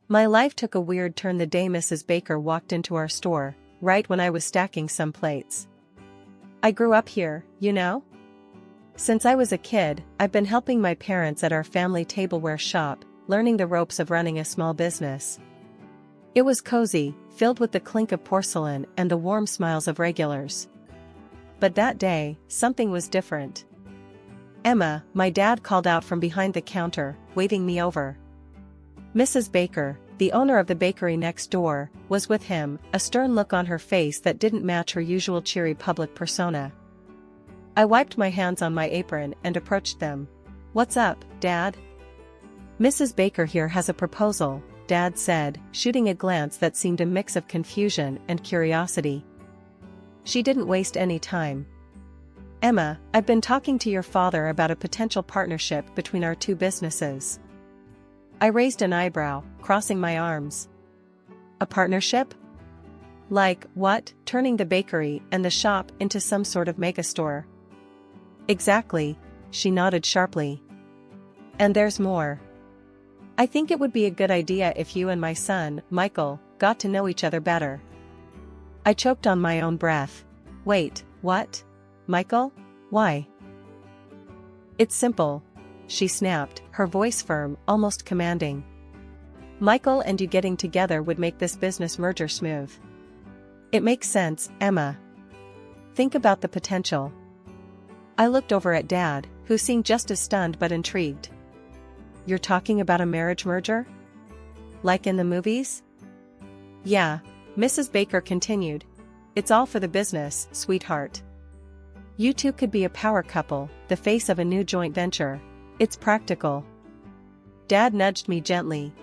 My life took a weird turn the day Mrs. Baker walked into our store, right when I was stacking some plates. I grew up here, you know? Since I was a kid, I've been helping my parents at our family tableware shop, learning the ropes of running a small business. It was cozy, filled with the clink of porcelain and the warm smiles of regulars. But that day, something was different. "Emma," my dad called out from behind the counter, waving me over. Mrs. Baker, the owner of the bakery next door, was with him, a stern look on her face that didn't match her usual cheery public persona. I wiped my hands on my apron and approached them. "What's up, Dad?" "Mrs. Baker here has a proposal," Dad said, shooting a glance that seemed a mix of confusion and curiosity. She didn't waste any time. "Emma, I've been talking to your father about a potential partnership between our two businesses." I raised an eyebrow, crossing my arms. "A partnership? Like what, turning the bakery and the shop into some sort of megastore?" "Exactly," she nodded sharply. "And there's more. I think it would be a good idea if you and my son, Michael, got to know each other better." I choked on my own breath. "Wait, what? Michael? Why?" "It's simple," she snapped, her voice firm, almost commanding. "Michael and you getting together would make this business merger smooth. It makes sense, Emma. Think about the potential." I looked over at Dad, who seemed just as stunned but intrigued. "You're talking about a marriage merger? Like in the movies?" "Yeah," Mrs. Baker continued. "It's all for the business, sweetheart. You two could be a power couple, the face of a new joint venture. It's practical." Dad nudged me gently.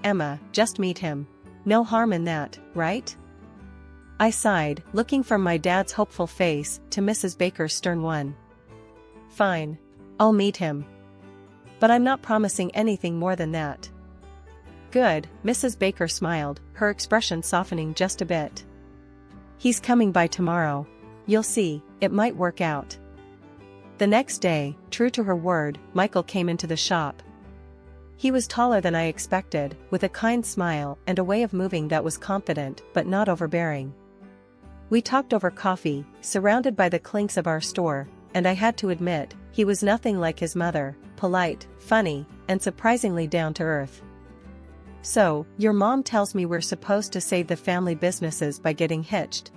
"Emma, just meet him. No harm in that, right?" I sighed, looking from my dad's hopeful face to Mrs. Baker's stern one. "Fine. I'll meet him. But I'm not promising anything more than that." "Good," Mrs. Baker smiled, her expression softening just a bit. "He's coming by tomorrow. You'll see, it might work out." The next day, true to her word, Michael came into the shop. He was taller than I expected, with a kind smile and a way of moving that was confident but not overbearing. We talked over coffee, surrounded by the clinks of our store, and I had to admit, he was nothing like his mother, polite, funny, and surprisingly down-to-earth. "So, your mom tells me we're supposed to save the family businesses by getting hitched,"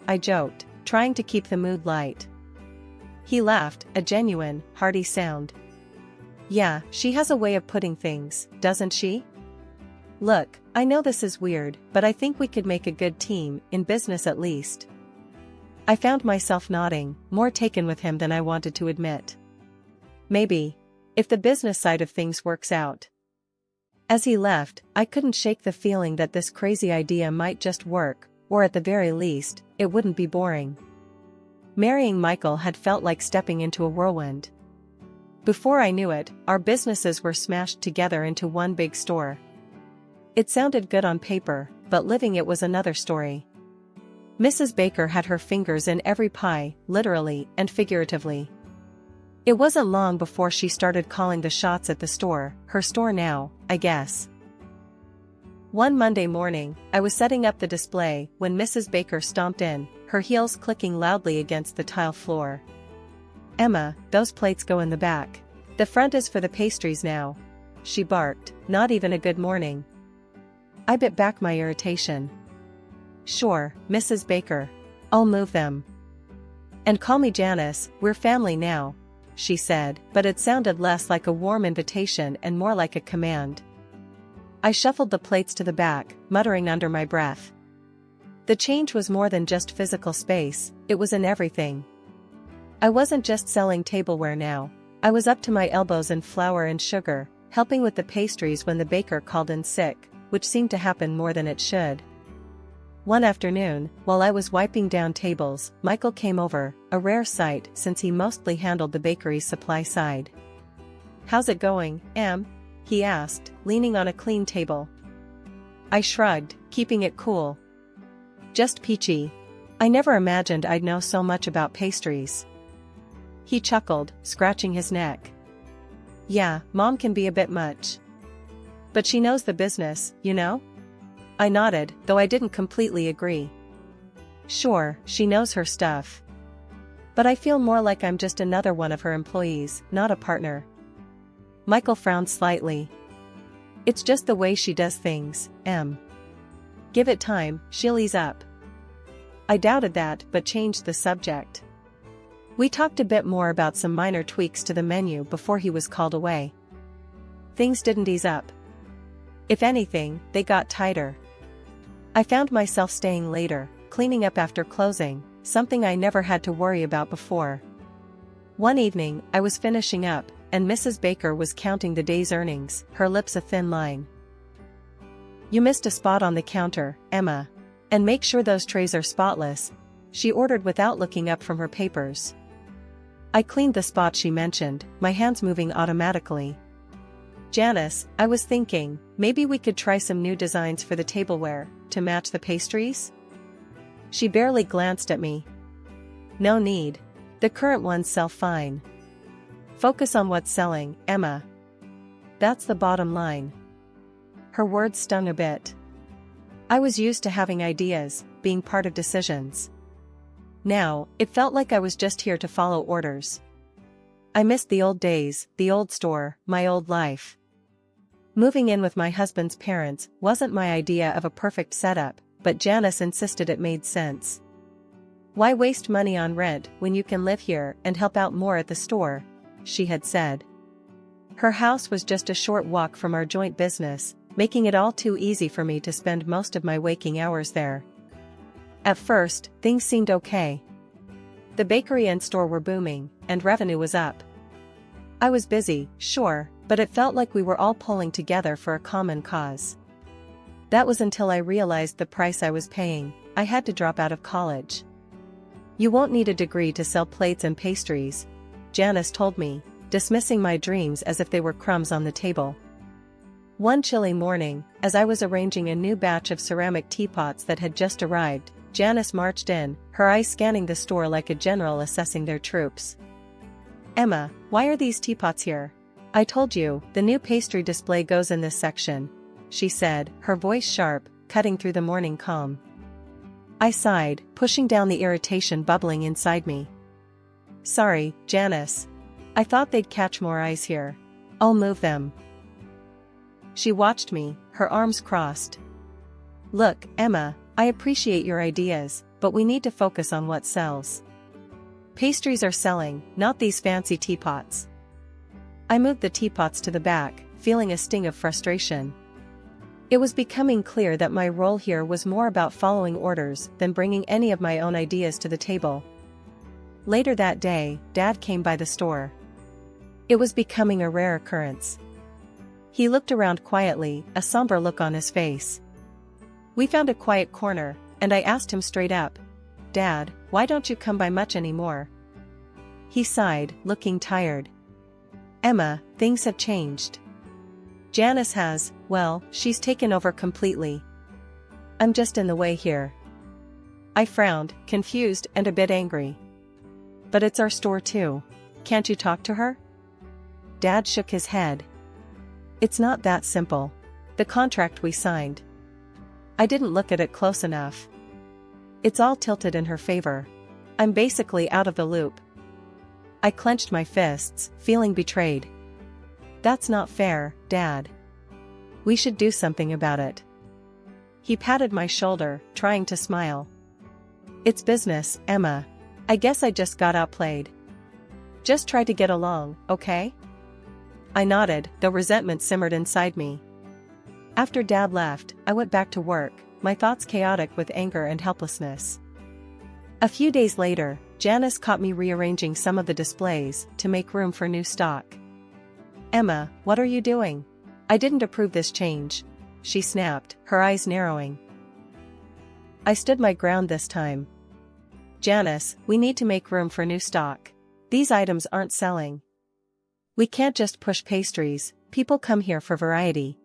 I joked, trying to keep the mood light. He laughed, a genuine, hearty sound. "Yeah, she has a way of putting things, doesn't she? Look, I know this is weird, but I think we could make a good team, in business at least." I found myself nodding, more taken with him than I wanted to admit. "Maybe. If the business side of things works out." As he left, I couldn't shake the feeling that this crazy idea might just work, or at the very least, it wouldn't be boring. Marrying Michael had felt like stepping into a whirlwind. Before I knew it, our businesses were smashed together into one big store. It sounded good on paper, but living it was another story. Mrs. Baker had her fingers in every pie, literally and figuratively. It wasn't long before she started calling the shots at the store, her store now, I guess. One Monday morning, I was setting up the display when Mrs. Baker stomped in, her heels clicking loudly against the tile floor. "Emma, those plates go in the back. The front is for the pastries now," she barked, not even a good morning. I bit back my irritation. "Sure, Mrs. Baker. I'll move them. And call me Janice, we're family now," she said, but it sounded less like a warm invitation and more like a command. I shuffled the plates to the back, muttering under my breath. The change was more than just physical space, it was in everything. I wasn't just selling tableware now. I was up to my elbows in flour and sugar, helping with the pastries when the baker called in sick, which seemed to happen more than it should. One afternoon, while I was wiping down tables, Michael came over, a rare sight since he mostly handled the bakery's supply side. "How's it going, Em?" he asked, leaning on a clean table. I shrugged, keeping it cool. "Just peachy. I never imagined I'd know so much about pastries." He chuckled, scratching his neck. "Yeah, Mom can be a bit much. But she knows the business, you know? I nodded, though I didn't completely agree. Sure, she knows her stuff. But I feel more like I'm just another one of her employees, not a partner. Michael frowned slightly. It's just the way she does things, Em. Give it time, she'll ease up. I doubted that, but changed the subject. We talked a bit more about some minor tweaks to the menu before he was called away. Things didn't ease up. If anything, they got tighter. I found myself staying later, cleaning up after closing, something I never had to worry about before. One evening, I was finishing up, and Mrs. Baker was counting the day's earnings, her lips a thin line. You missed a spot on the counter, Emma. And make sure those trays are spotless, she ordered without looking up from her papers. I cleaned the spot she mentioned, my hands moving automatically. Janice, I was thinking, maybe we could try some new designs for the tableware, to match the pastries? She barely glanced at me. No need. The current ones sell fine. Focus on what's selling, Emma. That's the bottom line. Her words stung a bit. I was used to having ideas, being part of decisions. Now, it felt like I was just here to follow orders. I missed the old days, the old store, my old life. Moving in with my husband's parents wasn't my idea of a perfect setup, but Janice insisted it made sense. Why waste money on rent when you can live here and help out more at the store? She had said. Her house was just a short walk from our joint business, making it all too easy for me to spend most of my waking hours there. At first, things seemed okay. The bakery and store were booming, and revenue was up. I was busy, sure, but it felt like we were all pulling together for a common cause. That was until I realized the price I was paying. I had to drop out of college. You won't need a degree to sell plates and pastries, Janice told me, dismissing my dreams as if they were crumbs on the table. One chilly morning, as I was arranging a new batch of ceramic teapots that had just arrived, Janice marched in, her eyes scanning the store like a general assessing their troops. Emma, why are these teapots here? I told you, the new pastry display goes in this section, she said, her voice sharp, cutting through the morning calm. I sighed, pushing down the irritation bubbling inside me. Sorry, Janice. I thought they'd catch more eyes here. I'll move them. She watched me, her arms crossed. Look, Emma, I appreciate your ideas, but we need to focus on what sells. Pastries are selling, not these fancy teapots. I moved the teapots to the back, feeling a sting of frustration. It was becoming clear that my role here was more about following orders than bringing any of my own ideas to the table. Later that day, Dad came by the store. It was becoming a rare occurrence. He looked around quietly, a somber look on his face. We found a quiet corner, and I asked him straight up, Dad, why don't you come by much anymore? He sighed, looking tired. Emma, things have changed. Janice has, well, she's taken over completely. I'm just in the way here. I frowned, confused and a bit angry. But it's our store too. Can't you talk to her? Dad shook his head. It's not that simple. The contract we signed. I didn't look at it close enough. It's all tilted in her favor. I'm basically out of the loop. I clenched my fists, feeling betrayed. That's not fair, Dad. We should do something about it. He patted my shoulder, trying to smile. It's business, Emma. I guess I just got outplayed. Just try to get along, okay? I nodded, though resentment simmered inside me. After Dad left, I went back to work, my thoughts chaotic with anger and helplessness. A few days later, Janice caught me rearranging some of the displays to make room for new stock. Emma, what are you doing? I didn't approve this change, she snapped, her eyes narrowing. I stood my ground this time. Janice, we need to make room for new stock. These items aren't selling. We can't just push pastries, people come here for variety.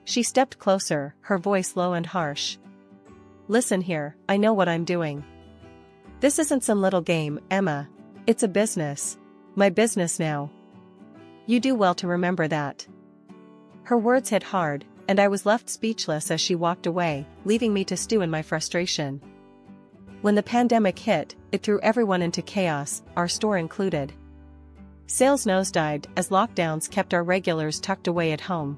She stepped closer, her voice low and harsh. Listen here, I know what I'm doing. This isn't some little game, Emma. It's a business. My business now. You do well to remember that. Her words hit hard, and I was left speechless as she walked away, leaving me to stew in my frustration. When the pandemic hit, it threw everyone into chaos, our store included. Sales nosedived as lockdowns kept our regulars tucked away at home.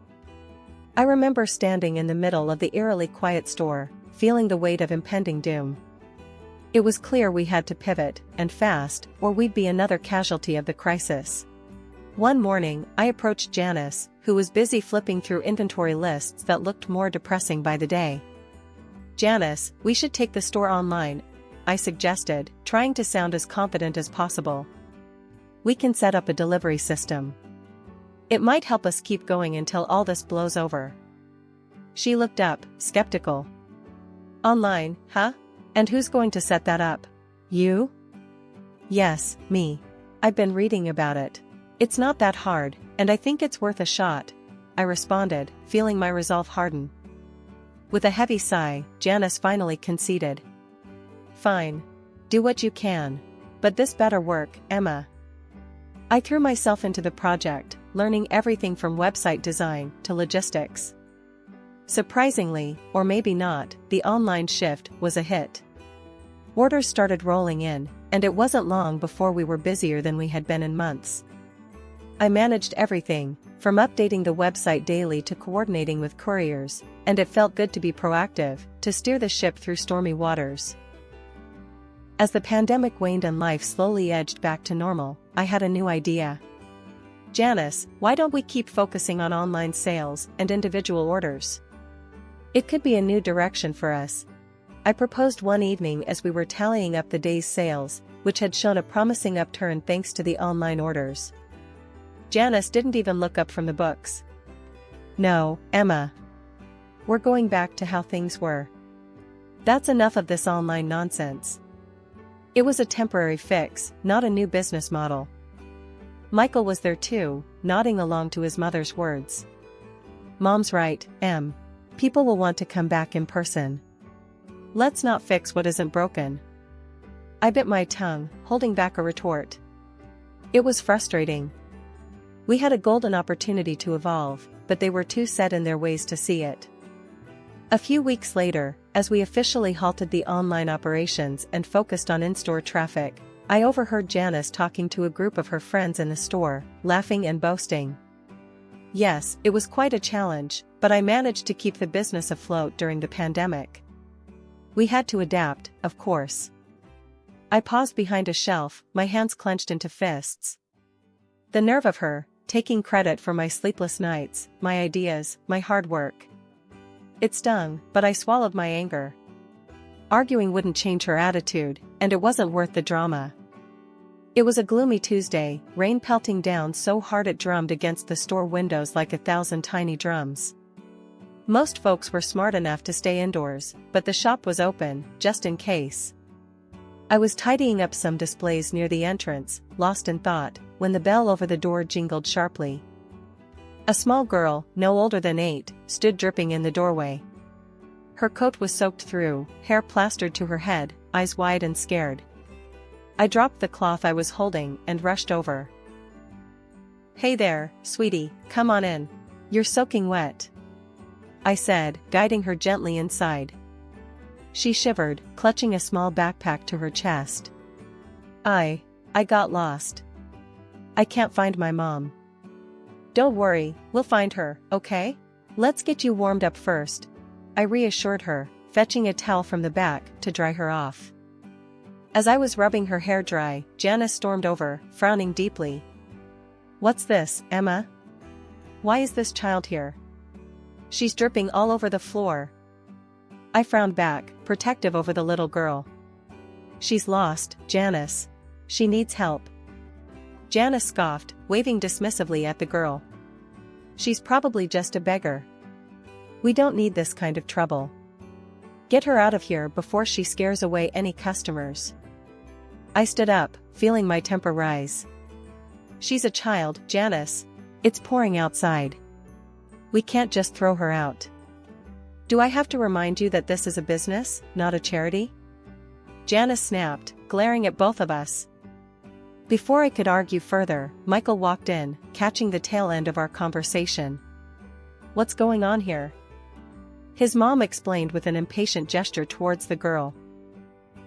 I remember standing in the middle of the eerily quiet store, feeling the weight of impending doom. It was clear we had to pivot, and fast, or we'd be another casualty of the crisis. One morning, I approached Janice, who was busy flipping through inventory lists that looked more depressing by the day. "Janice, we should take the store online," I suggested, trying to sound as confident as possible. "We can set up a delivery system. It might help us keep going until all this blows over." She looked up, skeptical. "Online, huh? And who's going to set that up? You?" "Yes, me. I've been reading about it. It's not that hard, and I think it's worth a shot," I responded, feeling my resolve harden. With a heavy sigh, Janice finally conceded. "Fine. Do what you can. But this better work, Emma." I threw myself into the project, learning everything from website design to logistics. Surprisingly, or maybe not, the online shift was a hit. Orders started rolling in, and it wasn't long before we were busier than we had been in months. I managed everything, from updating the website daily to coordinating with couriers, and it felt good to be proactive, to steer the ship through stormy waters. As the pandemic waned and life slowly edged back to normal, I had a new idea. "Janice, why don't we keep focusing on online sales and individual orders? It could be a new direction for us," I proposed one evening as we were tallying up the day's sales, which had shown a promising upturn thanks to the online orders. Janice didn't even look up from the books. "No, Emma. We're going back to how things were. That's enough of this online nonsense." It was a temporary fix, not a new business model. Michael was there too, nodding along to his mother's words. "Mom's right, Em. People will want to come back in person. Let's not fix what isn't broken." I bit my tongue, holding back a retort. It was frustrating. We had a golden opportunity to evolve, but they were too set in their ways to see it. A few weeks later, as we officially halted the online operations and focused on in-store traffic, I overheard Janice talking to a group of her friends in the store, laughing and boasting. Yes, it was quite a challenge, but I managed to keep the business afloat during the pandemic. We had to adapt, of course. I paused behind a shelf, my hands clenched into fists. The nerve of her, taking credit for my sleepless nights, my ideas, my hard work. It stung, but I swallowed my anger. Arguing wouldn't change her attitude, and it wasn't worth the drama. It was a gloomy Tuesday, rain pelting down so hard it drummed against the store windows like 1,000 tiny drums. Most folks were smart enough to stay indoors, but the shop was open, just in case. I was tidying up some displays near the entrance, lost in thought, when the bell over the door jingled sharply. A small girl, no older than 8, stood dripping in the doorway. Her coat was soaked through, hair plastered to her head, eyes wide and scared. I dropped the cloth I was holding and rushed over. "Hey there, sweetie, come on in. You're soaking wet," I said, guiding her gently inside. She shivered, clutching a small backpack to her chest. I got lost. I can't find my mom." "Don't worry, we'll find her, okay? Let's get you warmed up first," I reassured her, fetching a towel from the back to dry her off. As I was rubbing her hair dry, Janice stormed over, frowning deeply. "What's this, Emma? Why is this child here? She's dripping all over the floor." I frowned back, protective over the little girl. "She's lost, Janice. She needs help." Janice scoffed, waving dismissively at the girl. "She's probably just a beggar. We don't need this kind of trouble. Get her out of here before she scares away any customers." I stood up, feeling my temper rise. "She's a child, Janice. It's pouring outside. We can't just throw her out. Do I have to remind you that this is a business, not a charity?" Janice snapped, glaring at both of us. Before I could argue further, Michael walked in, catching the tail end of our conversation. What's going on here?" His mom explained with an impatient gesture towards the girl.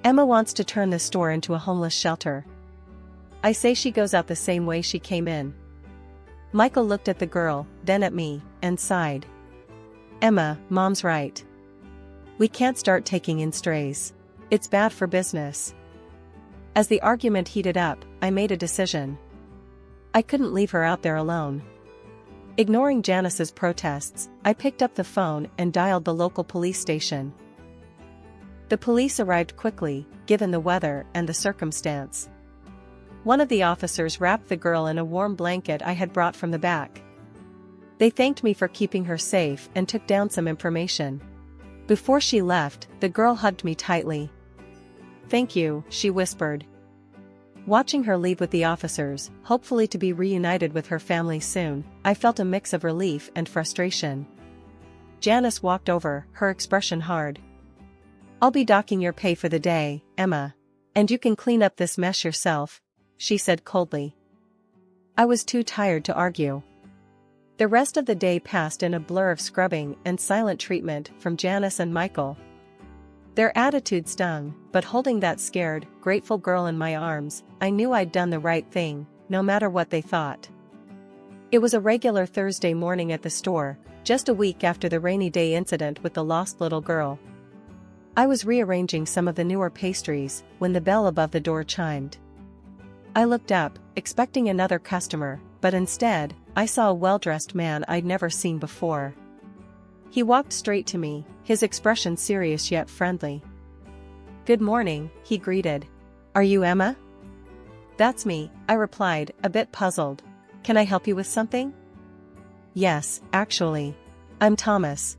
"Emma wants to turn the store into a homeless shelter. I say she goes out the same way she came in." Michael looked at the girl, then at me, and sighed. "Emma, Mom's right. We can't start taking in strays. It's bad for business." As the argument heated up, I made a decision. I couldn't leave her out there alone. Ignoring Janice's protests, I picked up the phone and dialed the local police station. The police arrived quickly, given the weather and the circumstance. One of the officers wrapped the girl in a warm blanket I had brought from the back. They thanked me for keeping her safe and took down some information. Before she left, the girl hugged me tightly. "Thank you," she whispered. Watching her leave with the officers, hopefully to be reunited with her family soon, I felt a mix of relief and frustration. Janice walked over, her expression hard. "I'll be docking your pay for the day, Emma. And you can clean up this mess yourself," she said coldly. I was too tired to argue. The rest of the day passed in a blur of scrubbing and silent treatment from Janice and Michael. Their attitude stung, but holding that scared, grateful girl in my arms, I knew I'd done the right thing, no matter what they thought. It was a regular Thursday morning at the store, just a week after the rainy day incident with the lost little girl. I was rearranging some of the newer pastries when the bell above the door chimed. I looked up, expecting another customer, but instead, I saw a well-dressed man I'd never seen before. He walked straight to me, his expression serious yet friendly. "Good morning," he greeted. "Are you Emma?" "That's me," I replied, a bit puzzled. "Can I help you with something?" "Yes, actually. I'm Thomas.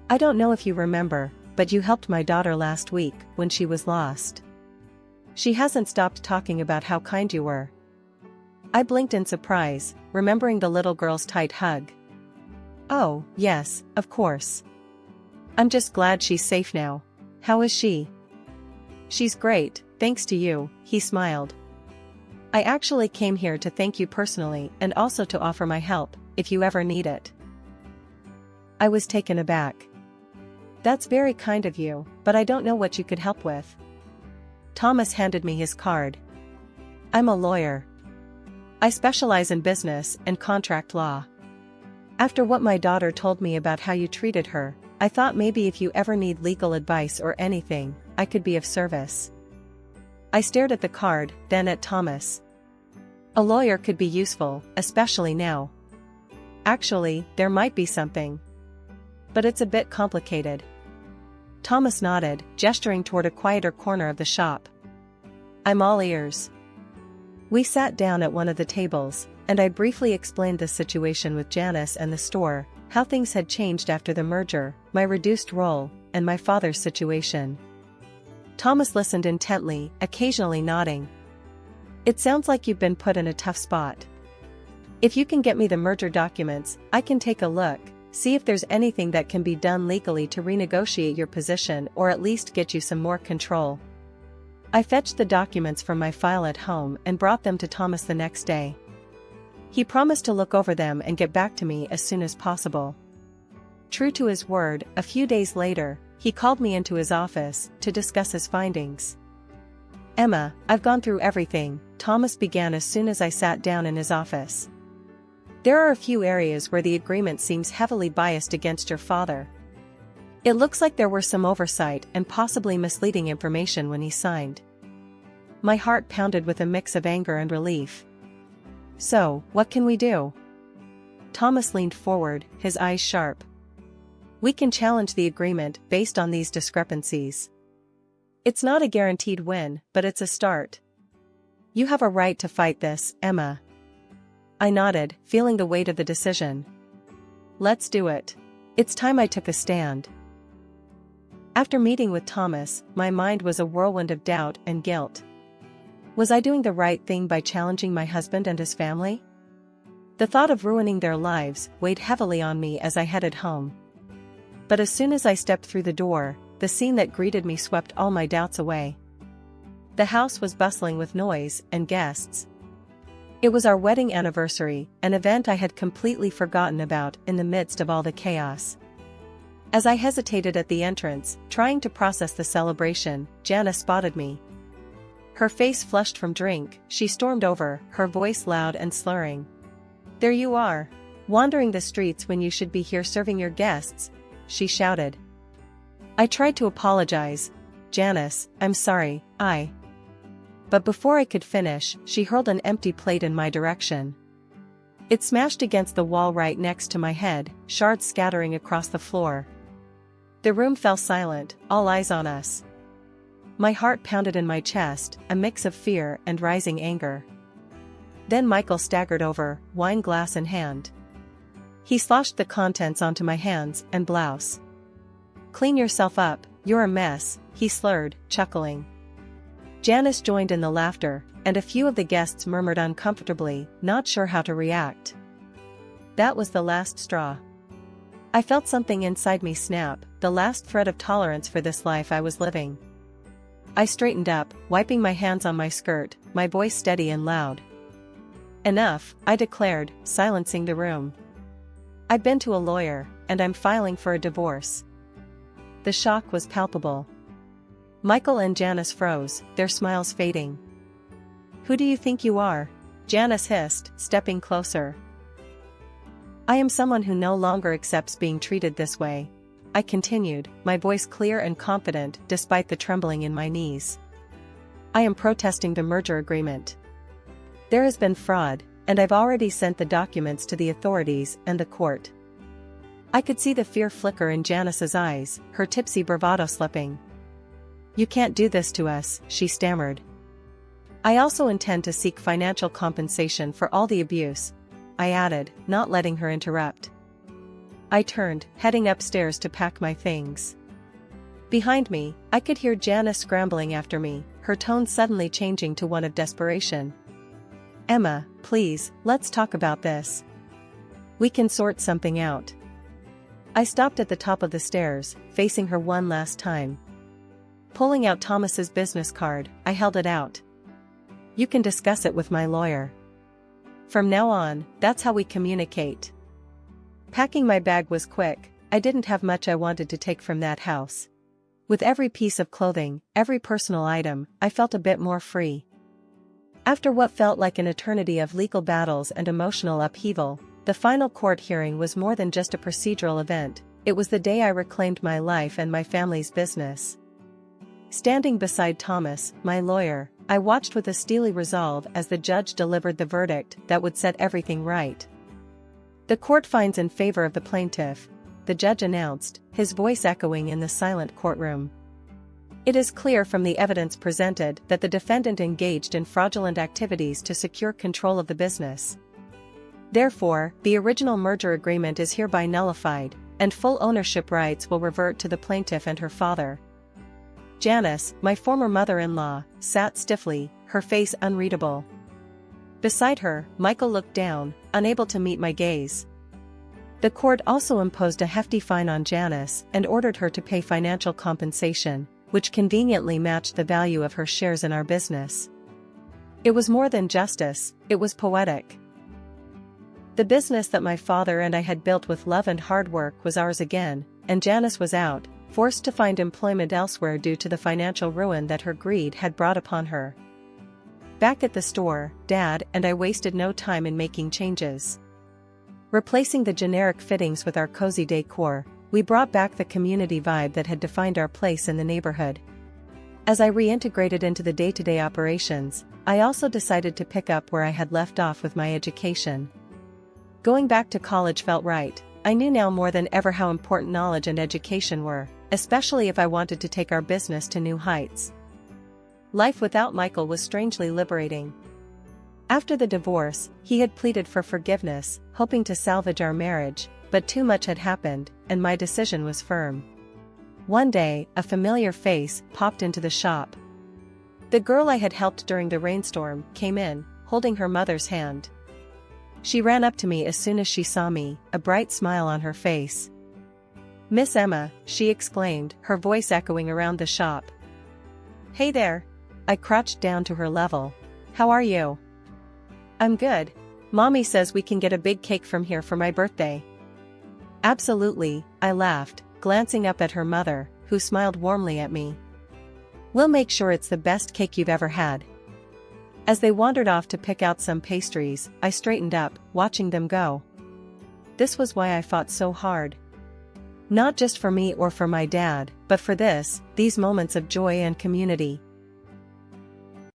I don't know if you remember, but you helped my daughter last week when she was lost. She hasn't stopped talking about how kind you were." I blinked in surprise, remembering the little girl's tight hug. "Oh, yes, of course. I'm just glad she's safe now. How is she?" "She's great, thanks to you," he smiled. "I actually came here to thank you personally and also to offer my help, if you ever need it." I was taken aback. "That's very kind of you, but I don't know what you could help with." Thomas handed me his card. "I'm a lawyer. I specialize in business and contract law. After what my daughter told me about how you treated her, I thought maybe if you ever need legal advice or anything, I could be of service." I stared at the card, then at Thomas. A lawyer could be useful, especially now. Actually, there might be something. But it's a bit complicated. Thomas nodded, gesturing toward a quieter corner of the shop. "I'm all ears." We sat down at one of the tables, and I briefly explained the situation with Janice and the store, how things had changed after the merger, my reduced role, and my father's situation. Thomas listened intently, occasionally nodding. "It sounds like you've been put in a tough spot. If you can get me the merger documents, I can take a look, see if there's anything that can be done legally to renegotiate your position or at least get you some more control." I fetched the documents from my file at home and brought them to Thomas the next day. He promised to look over them and get back to me as soon as possible. True to his word, a few days later, he called me into his office to discuss his findings. "Emma, I've gone through everything," Thomas began as soon as I sat down in his office. "There are a few areas where the agreement seems heavily biased against your father. It looks like there were some oversight and possibly misleading information when he signed." My heart pounded with a mix of anger and relief. "So, what can we do?" Thomas leaned forward, his eyes sharp. "We can challenge the agreement based on these discrepancies. It's not a guaranteed win, but it's a start. You have a right to fight this, Emma." I nodded, feeling the weight of the decision. "Let's do it. It's time I took a stand." After meeting with Thomas, my mind was a whirlwind of doubt and guilt. Was I doing the right thing by challenging my husband and his family? The thought of ruining their lives weighed heavily on me as I headed home. But as soon as I stepped through the door, the scene that greeted me swept all my doubts away. The house was bustling with noise and guests. It was our wedding anniversary, an event I had completely forgotten about in the midst of all the chaos. As I hesitated at the entrance, trying to process the celebration, Jana spotted me. Her face flushed from drink, she stormed over, her voice loud and slurring. "There you are! Wandering the streets when you should be here serving your guests," she shouted. I tried to apologize. "Janice, I'm sorry, But before I could finish, she hurled an empty plate in my direction. It smashed against the wall right next to my head, shards scattering across the floor. The room fell silent, all eyes on us. My heart pounded in my chest, a mix of fear and rising anger. Then Michael staggered over, wine glass in hand. He sloshed the contents onto my hands and blouse. "Clean yourself up, you're a mess," he slurred, chuckling. Janice joined in the laughter, and a few of the guests murmured uncomfortably, not sure how to react. That was the last straw. I felt something inside me snap, the last thread of tolerance for this life I was living. I straightened up, wiping my hands on my skirt, my voice steady and loud. "Enough," I declared, silencing the room. "I've been to a lawyer, and I'm filing for a divorce." The shock was palpable. Michael and Janice froze, their smiles fading. "Who do you think you are?" Janice hissed, stepping closer. "I am someone who no longer accepts being treated this way," I continued, my voice clear and confident despite the trembling in my knees. "I am protesting the merger agreement. There has been fraud, and I've already sent the documents to the authorities and the court." I could see the fear flicker in Janice's eyes, her tipsy bravado slipping. "You can't do this to us," she stammered. "I also intend to seek financial compensation for all the abuse," I added, not letting her interrupt. I turned, heading upstairs to pack my things. Behind me, I could hear Janice scrambling after me, her tone suddenly changing to one of desperation. "Emma, please, let's talk about this. We can sort something out." I stopped at the top of the stairs, facing her one last time. Pulling out Thomas's business card, I held it out. "You can discuss it with my lawyer. From now on, that's how we communicate." Packing my bag was quick, I didn't have much I wanted to take from that house. With every piece of clothing, every personal item, I felt a bit more free. After what felt like an eternity of legal battles and emotional upheaval, the final court hearing was more than just a procedural event, it was the day I reclaimed my life and my family's business. Standing beside Thomas, my lawyer, I watched with a steely resolve as the judge delivered the verdict that would set everything right. "The court finds in favor of the plaintiff," the judge announced, his voice echoing in the silent courtroom. "It is clear from the evidence presented that the defendant engaged in fraudulent activities to secure control of the business. Therefore, the original merger agreement is hereby nullified, and full ownership rights will revert to the plaintiff and her father." Janice, my former mother-in-law, sat stiffly, her face unreadable. Beside her, Michael looked down, unable to meet my gaze. The court also imposed a hefty fine on Janice and ordered her to pay financial compensation, which conveniently matched the value of her shares in our business. It was more than justice, it was poetic. The business that my father and I had built with love and hard work was ours again, and Janice was out, forced to find employment elsewhere due to the financial ruin that her greed had brought upon her. Back at the store, Dad and I wasted no time in making changes. Replacing the generic fittings with our cozy decor, we brought back the community vibe that had defined our place in the neighborhood. As I reintegrated into the day-to-day operations, I also decided to pick up where I had left off with my education. Going back to college felt right. I knew now more than ever how important knowledge and education were, especially if I wanted to take our business to new heights. Life without Michael was strangely liberating. After the divorce, he had pleaded for forgiveness, hoping to salvage our marriage, but too much had happened, and my decision was firm. One day, a familiar face popped into the shop. The girl I had helped during the rainstorm came in, holding her mother's hand. She ran up to me as soon as she saw me, a bright smile on her face. "Miss Emma," she exclaimed, her voice echoing around the shop. "Hey there." I crouched down to her level. "How are you?" I'm good. Mommy says we can get a big cake from here for my birthday. Absolutely, I laughed, glancing up at her mother, who smiled warmly at me. We'll make sure it's the best cake you've ever had. As they wandered off to pick out some pastries, I straightened up, watching them go. This was why I fought so hard. Not just for me or for my dad, but for these moments of joy and community.